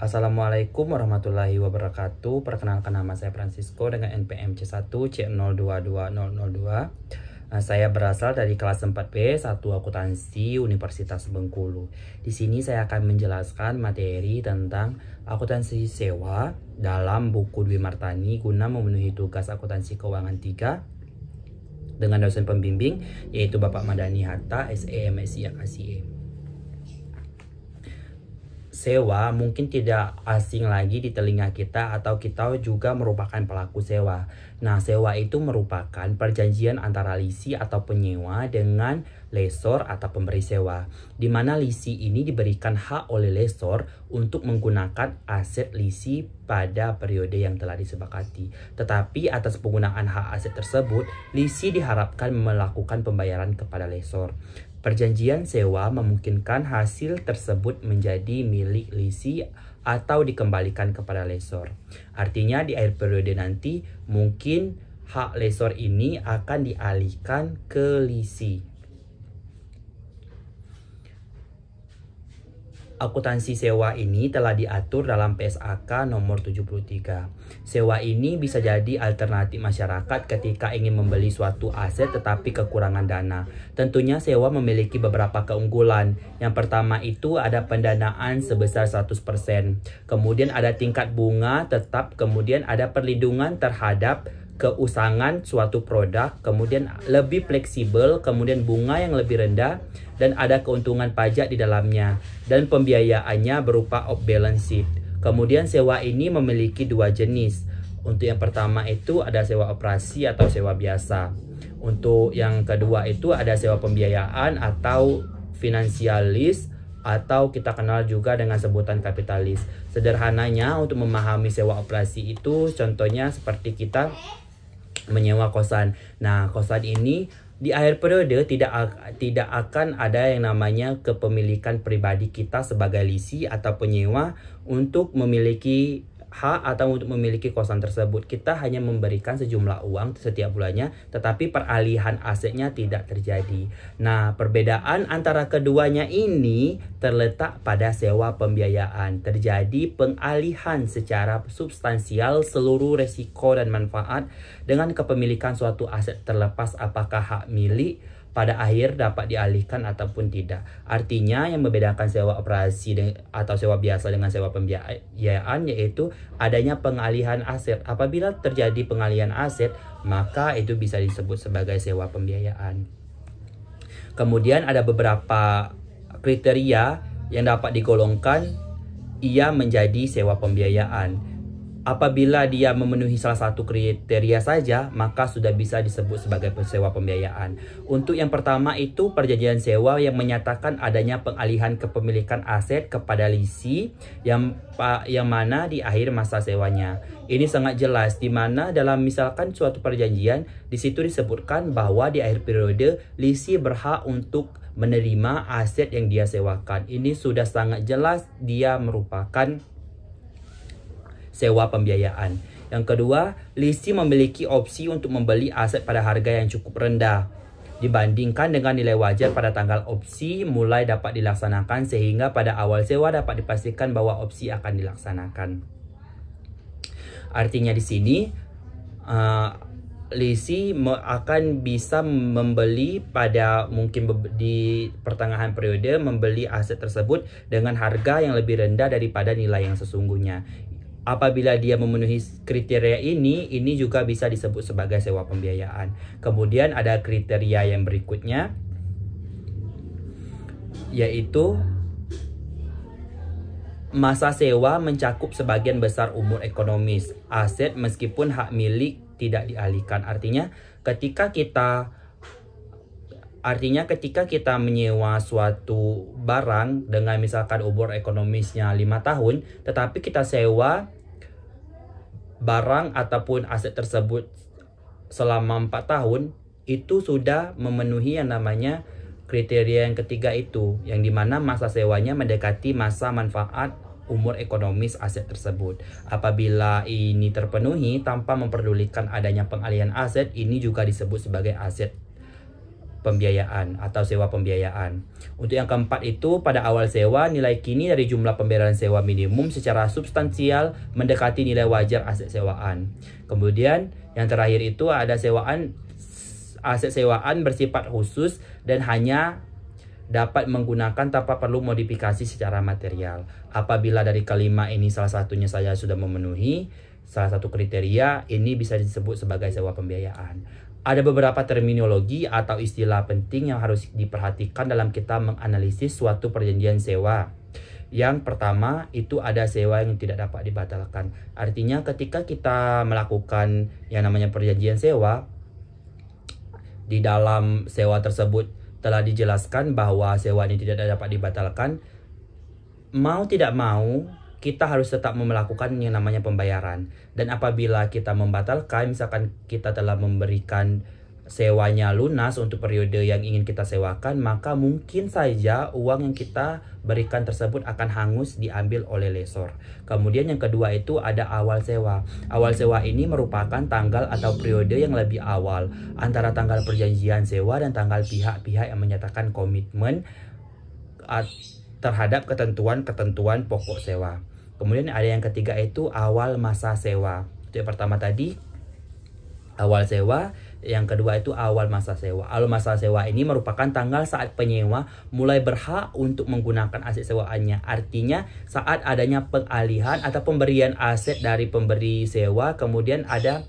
Assalamualaikum warahmatullahi wabarakatuh. Perkenalkan, nama saya Francisco dengan NPM C1 C022002. Saya berasal dari kelas 4B 1 Akuntansi Universitas Bengkulu. Di sini saya akan menjelaskan materi tentang akuntansi sewa dalam buku Dwi Martani guna memenuhi tugas akuntansi keuangan 3 dengan dosen pembimbing yaitu Bapak Madani Hatta, SE MSI AKSIE. Sewa mungkin tidak asing lagi di telinga kita atau kita juga merupakan pelaku sewa. Nah, sewa itu merupakan perjanjian antara lisi atau penyewa dengan lesor atau pemberi sewa, di mana lisi ini diberikan hak oleh lesor untuk menggunakan aset lisi pada periode yang telah disepakati. Tetapi atas penggunaan hak aset tersebut, lisi diharapkan melakukan pembayaran kepada lesor. Perjanjian sewa memungkinkan hasil tersebut menjadi milik lisi atau dikembalikan kepada lesor. Artinya di akhir periode nanti mungkin hak lesor ini akan dialihkan ke lisi. Akuntansi sewa ini telah diatur dalam PSAK nomor 73. Sewa ini bisa jadi alternatif masyarakat ketika ingin membeli suatu aset tetapi kekurangan dana. Tentunya sewa memiliki beberapa keunggulan. Yang pertama itu ada pendanaan sebesar 100%. Kemudian ada tingkat bunga tetap, kemudian ada perlindungan terhadap keusangan suatu produk, kemudian lebih fleksibel, kemudian bunga yang lebih rendah, dan ada keuntungan pajak di dalamnya, dan pembiayaannya berupa off balance sheet. Kemudian sewa ini memiliki dua jenis. Untuk yang pertama itu ada sewa operasi atau sewa biasa. Untuk yang kedua itu ada sewa pembiayaan atau financial lease, atau kita kenal juga dengan sebutan kapitalis. Sederhananya untuk memahami sewa operasi itu contohnya seperti kita menyewa kosan. Nah, kosan ini di akhir periode tidak akan ada yang namanya kepemilikan pribadi kita sebagai lisi atau penyewa untuk memiliki hak atau untuk memiliki kosan tersebut. Kita hanya memberikan sejumlah uang setiap bulannya, tetapi peralihan asetnya tidak terjadi. Nah, perbedaan antara keduanya ini terletak pada sewa pembiayaan. Terjadi pengalihan secara substansial seluruh resiko dan manfaat dengan kepemilikan suatu aset terlepas apakah hak milik pada akhir dapat dialihkan ataupun tidak. Artinya yang membedakan sewa operasi atau sewa biasa dengan sewa pembiayaan yaitu adanya pengalihan aset. Apabila terjadi pengalihan aset, maka itu bisa disebut sebagai sewa pembiayaan. Kemudian ada beberapa kriteria yang dapat digolongkan ia menjadi sewa pembiayaan. Apabila dia memenuhi salah satu kriteria saja, maka sudah bisa disebut sebagai sewa pembiayaan. Untuk yang pertama itu perjanjian sewa yang menyatakan adanya pengalihan kepemilikan aset kepada lisi yang mana di akhir masa sewanya. Ini sangat jelas di mana dalam misalkan suatu perjanjian di situ disebutkan bahwa di akhir periode lisi berhak untuk menerima aset yang dia sewakan. Ini sudah sangat jelas dia merupakan sewa pembiayaan. Yang kedua, lisi memiliki opsi untuk membeli aset pada harga yang cukup rendah dibandingkan dengan nilai wajar pada tanggal opsi mulai dapat dilaksanakan, sehingga pada awal sewa dapat dipastikan bahwa opsi akan dilaksanakan. Artinya di sini lisi akan bisa membeli pada mungkin di pertengahan periode membeli aset tersebut dengan harga yang lebih rendah daripada nilai yang sesungguhnya. Apabila dia memenuhi kriteria ini juga bisa disebut sebagai sewa pembiayaan. Kemudian ada kriteria yang berikutnya, yaitu masa sewa mencakup sebagian besar umur ekonomis aset meskipun hak milik tidak dialihkan. Artinya ketika kita menyewa suatu barang dengan misalkan umur ekonomisnya 5 tahun, tetapi kita sewa barang ataupun aset tersebut selama 4 tahun, itu sudah memenuhi yang namanya kriteria yang ketiga itu, yang dimana masa sewanya mendekati masa manfaat umur ekonomis aset tersebut. Apabila ini terpenuhi tanpa memperdulikan adanya pengalihan aset, ini juga disebut sebagai aset pembiayaan atau sewa pembiayaan. Untuk yang keempat itu, pada awal sewa, nilai kini dari jumlah pembayaran sewa minimum secara substansial mendekati nilai wajar aset sewaan. Kemudian yang terakhir itu ada aset sewaan bersifat khusus dan hanya dapat menggunakan tanpa perlu modifikasi secara material. Apabila dari kelima ini salah satunya saya sudah memenuhi salah satu kriteria, ini bisa disebut sebagai sewa pembiayaan. Ada beberapa terminologi atau istilah penting yang harus diperhatikan dalam kita menganalisis suatu perjanjian sewa. Yang pertama itu ada sewa yang tidak dapat dibatalkan. Artinya ketika kita melakukan yang namanya perjanjian sewa, di dalam sewa tersebut telah dijelaskan bahwa sewa ini tidak dapat dibatalkan. Mau tidak mau, kita harus tetap melakukan yang namanya pembayaran. Dan apabila kita membatalkan, misalkan kita telah memberikan sewanya lunas untuk periode yang ingin kita sewakan, maka mungkin saja uang yang kita berikan tersebut akan hangus diambil oleh lessor. Kemudian yang kedua itu ada awal sewa. Awal sewa ini merupakan tanggal atau periode yang lebih awal antara tanggal perjanjian sewa dan tanggal pihak-pihak yang menyatakan komitmen terhadap ketentuan-ketentuan pokok sewa. Kemudian ada yang ketiga itu awal masa sewa. Itu yang pertama tadi awal sewa, yang kedua itu awal masa sewa. Awal masa sewa ini merupakan tanggal saat penyewa mulai berhak untuk menggunakan aset sewaannya. Artinya saat adanya pengalihan atau pemberian aset dari pemberi sewa, kemudian ada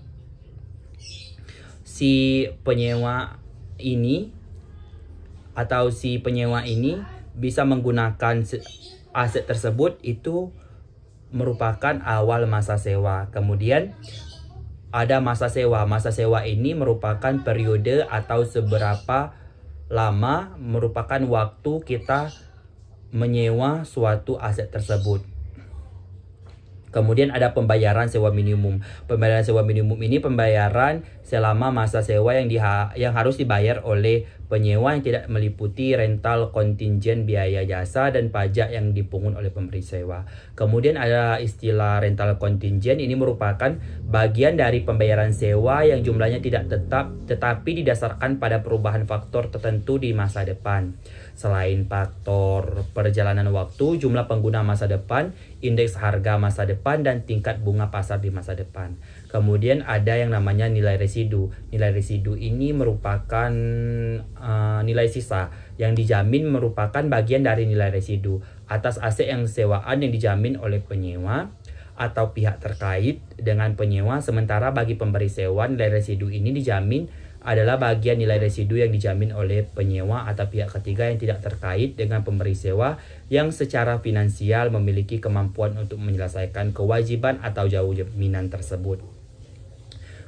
si penyewa ini atau si penyewa ini bisa menggunakan aset tersebut, itu merupakan awal masa sewa. Kemudian ada masa sewa. Masa sewa ini merupakan periode atau seberapa lama merupakan waktu kita menyewa suatu aset tersebut. Kemudian ada pembayaran sewa minimum. Pembayaran sewa minimum ini pembayaran selama masa sewa yang harus dibayar oleh penyewa yang tidak meliputi rental, kontingen, biaya jasa, dan pajak yang dipungut oleh pemberi sewa. Kemudian ada istilah rental kontingen. Ini merupakan bagian dari pembayaran sewa yang jumlahnya tidak tetap tetapi didasarkan pada perubahan faktor tertentu di masa depan. Selain faktor perjalanan waktu, jumlah pengguna masa depan, indeks harga masa depan, dan tingkat bunga pasar di masa depan. Kemudian ada yang namanya nilai residu. Nilai residu ini merupakan nilai sisa yang dijamin, merupakan bagian dari nilai residu atas aset yang sewaan yang dijamin oleh penyewa atau pihak terkait dengan penyewa. Sementara bagi pemberi sewa, nilai residu ini dijamin adalah bagian nilai residu yang dijamin oleh penyewa atau pihak ketiga yang tidak terkait dengan pemberi sewa yang secara finansial memiliki kemampuan untuk menyelesaikan kewajiban atau jaminan tersebut.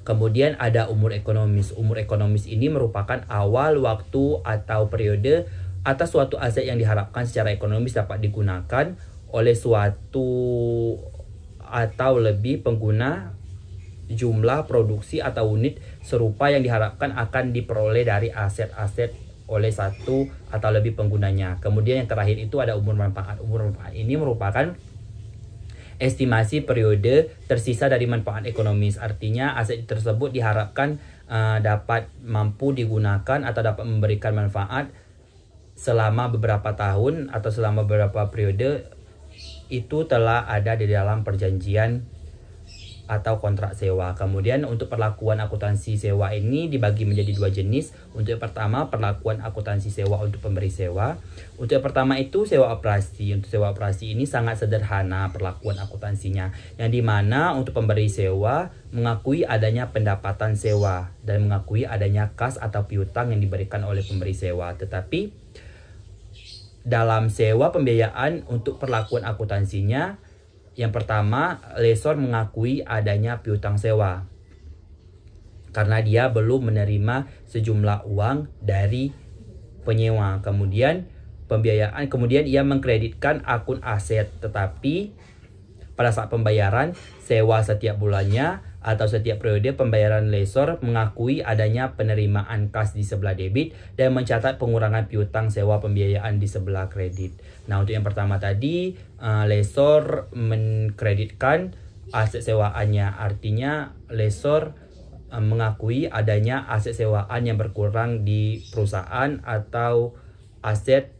Kemudian ada umur ekonomis. Umur ekonomis ini merupakan awal waktu atau periode atas suatu aset yang diharapkan secara ekonomis dapat digunakan oleh suatu atau lebih pengguna, jumlah produksi atau unit serupa yang diharapkan akan diperoleh dari aset-aset oleh satu atau lebih penggunanya. Kemudian yang terakhir itu ada umur manfaat. Umur manfaat ini merupakan estimasi periode tersisa dari manfaat ekonomis. Artinya aset tersebut diharapkan dapat mampu digunakan atau dapat memberikan manfaat selama beberapa tahun atau selama beberapa periode. Itu telah ada di dalam perjanjian atau kontrak sewa. Kemudian untuk perlakuan akuntansi sewa ini dibagi menjadi dua jenis. Untuk yang pertama, perlakuan akuntansi sewa untuk pemberi sewa. Untuk yang pertama itu sewa operasi. Untuk sewa operasi ini sangat sederhana perlakuan akuntansinya, yang dimana untuk pemberi sewa mengakui adanya pendapatan sewa dan mengakui adanya kas atau piutang yang diberikan oleh pemberi sewa. Tetapi dalam sewa pembiayaan untuk perlakuan akuntansinya, yang pertama, lessor mengakui adanya piutang sewa karena dia belum menerima sejumlah uang dari penyewa. Kemudian kemudian ia mengkreditkan akun aset, tetapi pada saat pembayaran sewa setiap bulannya atau setiap periode pembayaran, lessor mengakui adanya penerimaan kas di sebelah debit dan mencatat pengurangan piutang sewa pembiayaan di sebelah kredit. Nah, untuk yang pertama tadi, lessor mengkreditkan aset sewaannya. Artinya lessor mengakui adanya aset sewaan yang berkurang di perusahaan atau aset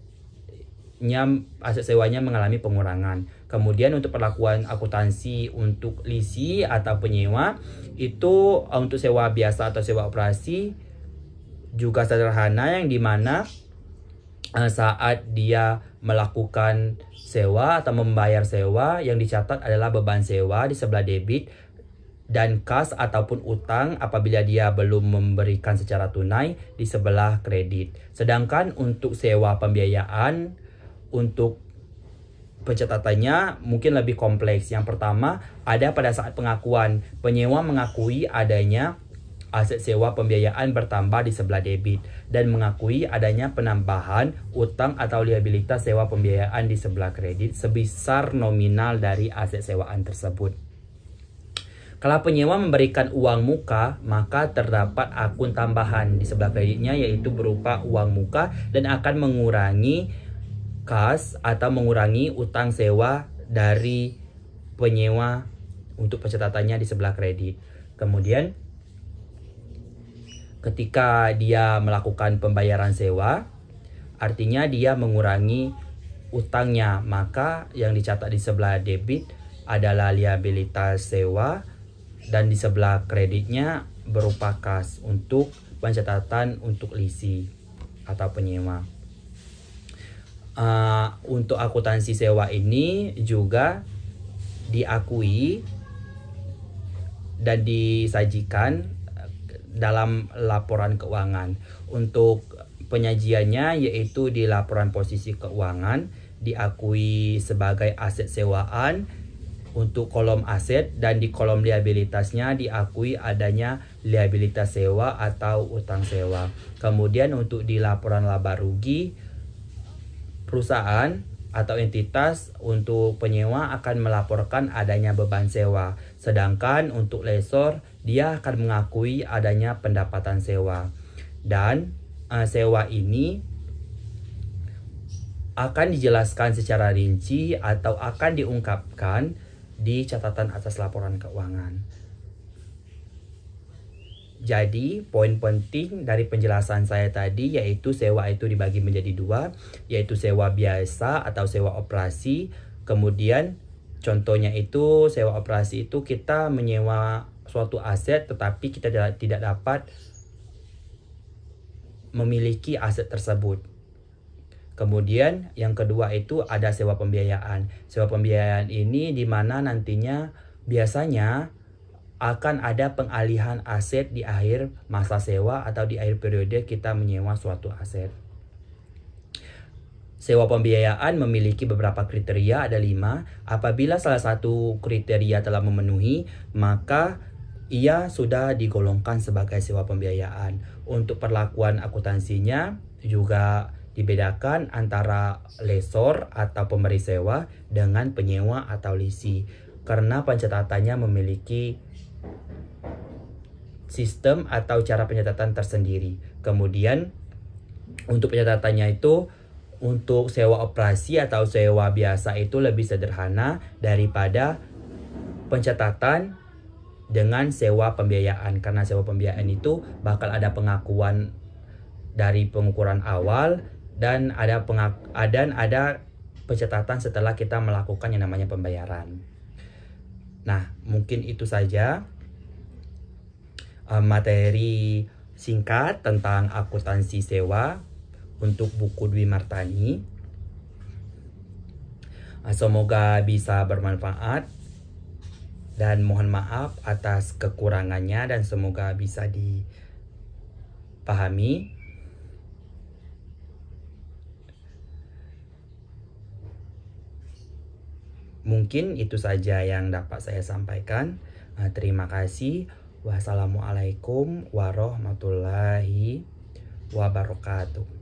sewanya mengalami pengurangan. Kemudian untuk perlakuan akuntansi untuk lisi atau penyewa itu untuk sewa biasa atau sewa operasi juga sederhana, yang dimana saat dia melakukan sewa atau membayar sewa, yang dicatat adalah beban sewa di sebelah debit dan kas ataupun utang apabila dia belum memberikan secara tunai di sebelah kredit. Sedangkan untuk sewa pembiayaan, untuk pencatatannya mungkin lebih kompleks. Yang pertama, ada pada saat pengakuan. Penyewa mengakui adanya aset sewa pembiayaan bertambah di sebelah debit dan mengakui adanya penambahan utang atau liabilitas sewa pembiayaan di sebelah kredit sebesar nominal dari aset sewaan tersebut. Kalau penyewa memberikan uang muka, maka terdapat akun tambahan di sebelah kreditnya, yaitu berupa uang muka, dan akan mengurangi kas atau mengurangi utang sewa dari penyewa untuk pencatatannya di sebelah kredit. Kemudian ketika dia melakukan pembayaran sewa, artinya dia mengurangi utangnya, maka yang dicatat di sebelah debit adalah liabilitas sewa dan di sebelah kreditnya berupa kas untuk pencatatan untuk lisi atau penyewa. Untuk akuntansi sewa ini juga diakui dan disajikan dalam laporan keuangan. Untuk penyajiannya yaitu di laporan posisi keuangan diakui sebagai aset sewaan untuk kolom aset, dan di kolom liabilitasnya diakui adanya liabilitas sewa atau utang sewa. Kemudian untuk di laporan laba rugi, perusahaan atau entitas untuk penyewa akan melaporkan adanya beban sewa. Sedangkan untuk lessor, dia akan mengakui adanya pendapatan sewa. Dan sewa ini akan dijelaskan secara rinci atau akan diungkapkan di catatan atas laporan keuangan. Jadi poin penting dari penjelasan saya tadi yaitu sewa itu dibagi menjadi dua, yaitu sewa biasa atau sewa operasi. Kemudian contohnya itu sewa operasi itu kita menyewa suatu aset tetapi kita tidak dapat memiliki aset tersebut. Kemudian yang kedua itu ada sewa pembiayaan. Sewa pembiayaan ini di mana nantinya biasanya akan ada pengalihan aset di akhir masa sewa atau di akhir periode kita menyewa suatu aset. Sewa pembiayaan memiliki beberapa kriteria, ada 5. Apabila salah satu kriteria telah memenuhi, maka ia sudah digolongkan sebagai sewa pembiayaan. Untuk perlakuan akuntansinya juga dibedakan antara lessor atau pemberi sewa dengan penyewa atau lisi, karena pencatatannya memiliki sistem atau cara pencatatan tersendiri. Kemudian untuk pencatatannya itu untuk sewa operasi atau sewa biasa itu lebih sederhana daripada pencatatan dengan sewa pembiayaan, karena sewa pembiayaan itu bakal ada pengakuan dari pengukuran awal dan ada pencatatan setelah kita melakukan yang namanya pembayaran. Nah, mungkin itu saja materi singkat tentang akuntansi sewa untuk buku Dwi Martani. Semoga bisa bermanfaat dan mohon maaf atas kekurangannya dan semoga bisa dipahami. Mungkin itu saja yang dapat saya sampaikan. Terima kasih. Wassalamualaikum warahmatullahi wabarakatuh.